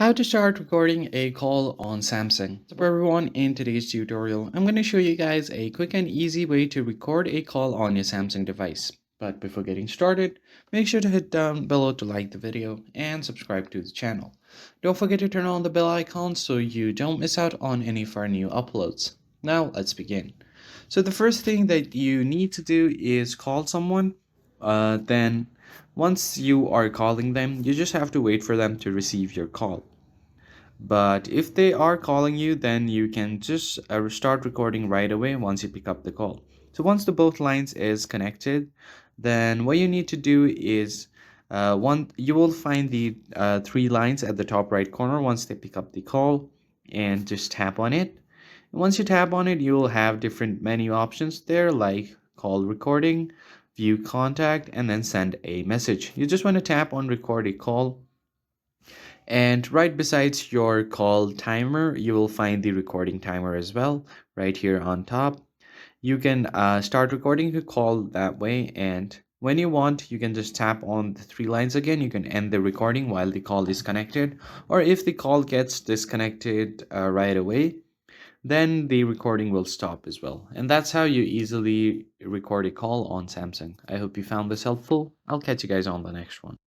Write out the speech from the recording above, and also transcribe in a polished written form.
How to start recording a call on Samsung. So everyone, in today's tutorial, I'm going to show you guys a quick and easy way to record a call on your Samsung device. But before getting started, make sure to hit down below to like the video and subscribe to the channel. Don't forget to turn on the bell icon so you don't miss out on any of our new uploads. Now let's begin. So the first thing that you need to do is call someone. Then once you are calling them, you just have to wait for them to receive your call. But if they are calling you, then you can just start recording right away once you pick up the call. So once the both lines is connected, then what you need to do is you will find the three lines at the top right corner once they pick up the call, and just tap on it. Once you tap on it, you will have different menu options there, like call recording, view contact, and then send a message. You just want to tap on record a call, and right besides your call timer, you will find the recording timer as well right here on top. You can start recording the call that way, and when you want, you can just tap on the three lines again. You can end the recording while the call is connected, or if the call gets disconnected right away, then the recording will stop as well. And that's how you easily record a call on Samsung. I hope you found this helpful. I'll catch you guys on the next one.